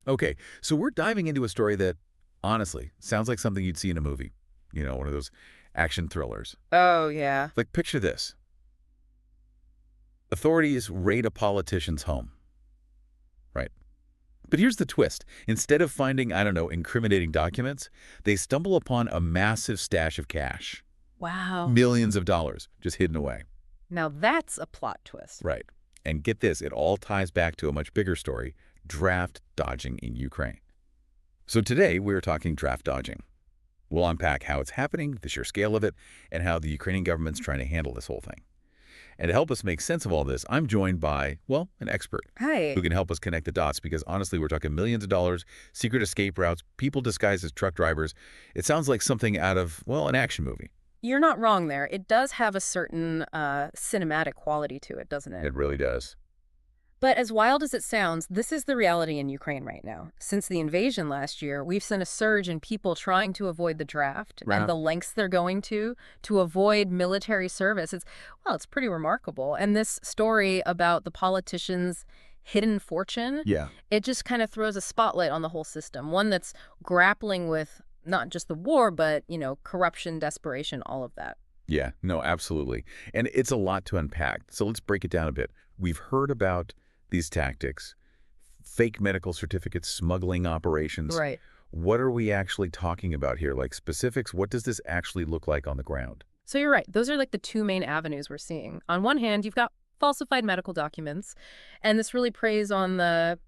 Okay, so we're diving into a story that, honestly, sounds like something you'd see in a movie. One of those action thrillers. Oh, yeah. Like, picture this. Authorities raid a politician's home, right? But here's the twist. Instead of finding, I don't know, incriminating documents, they stumble upon a massive stash of cash. Wow. Millions of dollars just hidden away. Now that's a plot twist. Right. And get this, it all ties back to a much bigger story, draft dodging in Ukraine. So today, we're talking draft dodging. We'll unpack how it's happening, the sheer scale of it, and how the Ukrainian government's trying to handle this whole thing. And to help us make sense of all this, I'm joined by, well, an expert Hi. who can help us connect the dots because, honestly, we're talking millions of dollars, secret escape routes, people disguised as truck drivers. It sounds like something out of, well, an action movie. You're not wrong there. It does have a certain cinematic quality to it, doesn't it? It really does. But as wild as it sounds, this is the reality in Ukraine right now. Since the invasion last year, we've seen a surge in people trying to avoid the draft Wow. and the lengths they're going to avoid military service. It's pretty remarkable. And this story about the politicians' hidden fortune, Yeah. it just kind of throws a spotlight on the whole system, one that's grappling with not just the war, but, corruption, desperation, all of that. Yeah, no, absolutely. And it's a lot to unpack. So let's break it down a bit. We've heard about these tactics, fake medical certificates, smuggling operations. Right. What are we actually talking about here? Like specifics, what does this actually look like on the ground? So you're right. Those are like the two main avenues we're seeing. On one hand, you've got falsified medical documents, and this really preys on the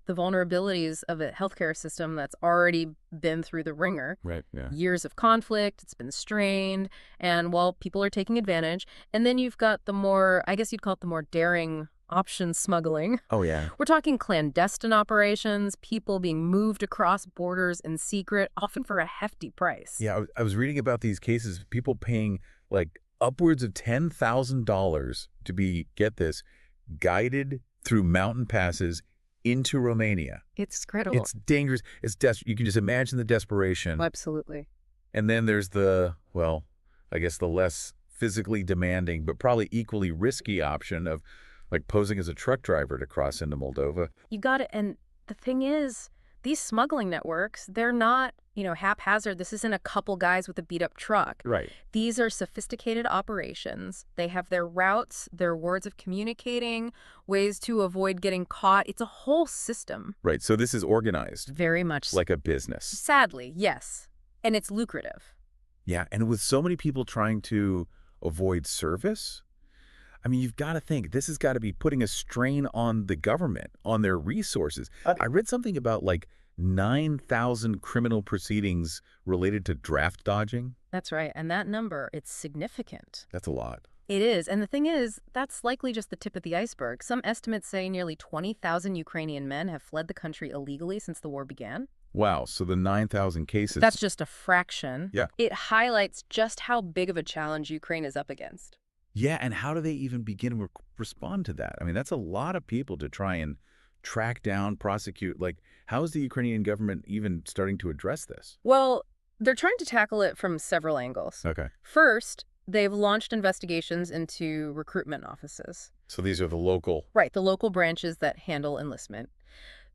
vulnerabilities of a healthcare system that's already been through the ringer. Right, yeah. Years of conflict, it's been strained, and people are taking advantage. And then you've got the more, I guess you'd call it the more daring option smuggling. Oh, yeah. We're talking clandestine operations, people being moved across borders in secret, often for a hefty price. Yeah, I was reading about these cases, people paying like upwards of $10,000 to be, get this, guided through mountain passes into Romania. It's credible. It's dangerous. It's you can just imagine the desperation. Absolutely. And then there's the, well, I guess the less physically demanding, but probably equally risky option of like posing as a truck driver to cross into Moldova. You got it. And the thing is, these smuggling networks, they're not, haphazard. This isn't a couple guys with a beat-up truck. Right. These are sophisticated operations. They have their routes, their words of communicating, ways to avoid getting caught. It's a whole system. Right. So this is organized. Very much. Like a business. Sadly, yes. And it's lucrative. Yeah. And with so many people trying to avoid service, I mean, you've got to think this has got to be putting a strain on the government, on their resources. I read something about like 9,000 criminal proceedings related to draft dodging. That's right. And that number, it's significant. That's a lot. It is. And the thing is, that's likely just the tip of the iceberg. Some estimates say nearly 20,000 Ukrainian men have fled the country illegally since the war began. Wow. So the 9,000 cases. That's just a fraction. Yeah. It highlights just how big of a challenge Ukraine is up against. Yeah, and how do they even begin to respond to that? I mean, that's a lot of people to try and track down, prosecute. Like, how is the Ukrainian government even starting to address this? Well, they're trying to tackle it from several angles. Okay. First, they've launched investigations into recruitment offices. So these are the local. Right, the local branches that handle enlistment.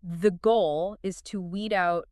The goal is to weed out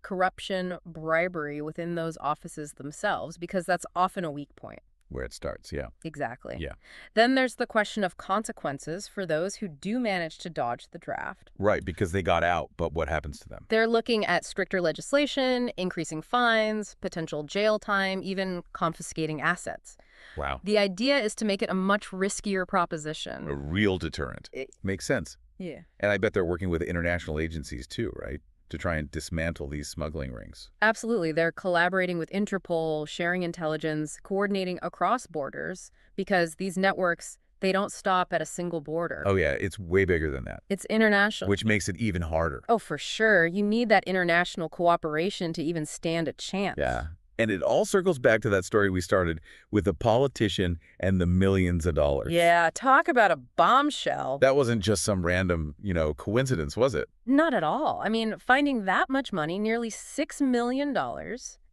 corruption, bribery within those offices themselves, because that's often a weak point. Where it starts, yeah. Exactly. Yeah. Then there's the question of consequences for those who do manage to dodge the draft. Right, because they got out, but what happens to them? They're looking at stricter legislation, increasing fines, potential jail time, even confiscating assets. Wow. The idea is to make it a much riskier proposition. A real deterrent. Makes sense. Yeah. And I bet they're working with international agencies too, right? To try and dismantle these smuggling rings. Absolutely. They're collaborating with Interpol, sharing intelligence, coordinating across borders, because these networks, they don't stop at a single border. Oh, yeah. It's way bigger than that. It's international. Which makes it even harder. Oh, for sure. You need that international cooperation to even stand a chance. Yeah. And it all circles back to that story we started with the politician and the millions of dollars. Yeah, talk about a bombshell. That wasn't just some random, coincidence, was it? Not at all. I mean, finding that much money, nearly $6 million,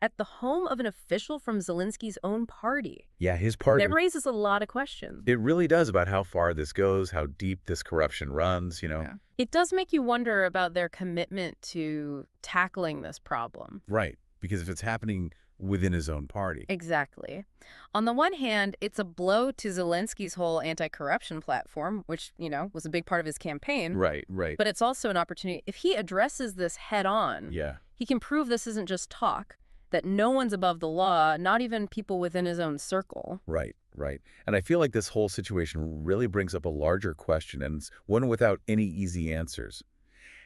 at the home of an official from Zelensky's own party. Yeah, his party. That raises a lot of questions. It really does, about how far this goes, how deep this corruption runs, Yeah. It does make you wonder about their commitment to tackling this problem. Right, because if it's happening within his own party. Exactly. On the one hand, it's a blow to Zelensky's whole anti-corruption platform, which, was a big part of his campaign. Right, right. But it's also an opportunity. If he addresses this head on, Yeah. he can prove this isn't just talk, that no one's above the law, not even people within his own circle. Right, right. And I feel like this whole situation really brings up a larger question, and it's one without any easy answers.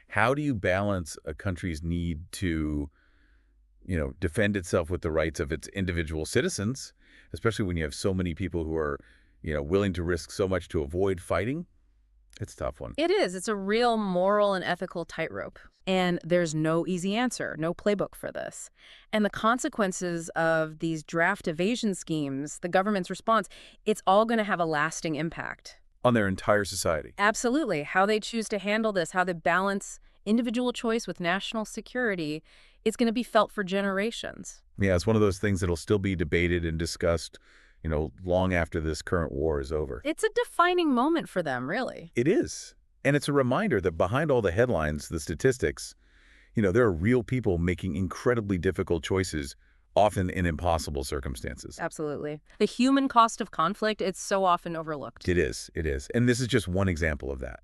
How do you balance a country's need to, defend itself with the rights of its individual citizens, especially when you have so many people who are, willing to risk so much to avoid fighting? It's a tough one. It is. It's a real moral and ethical tightrope. And there's no easy answer, no playbook for this. And the consequences of these draft evasion schemes, the government's response, it's all going to have a lasting impact. On their entire society. Absolutely. How they choose to handle this, how they balance individual choice with national security, it's going to be felt for generations. Yeah, it's one of those things that'll still be debated and discussed, long after this current war is over. It's a defining moment for them, really. It is. And it's a reminder that behind all the headlines, the statistics, there are real people making incredibly difficult choices, often in impossible circumstances. Absolutely. The human cost of conflict, it's so often overlooked. It is. It is. And this is just one example of that.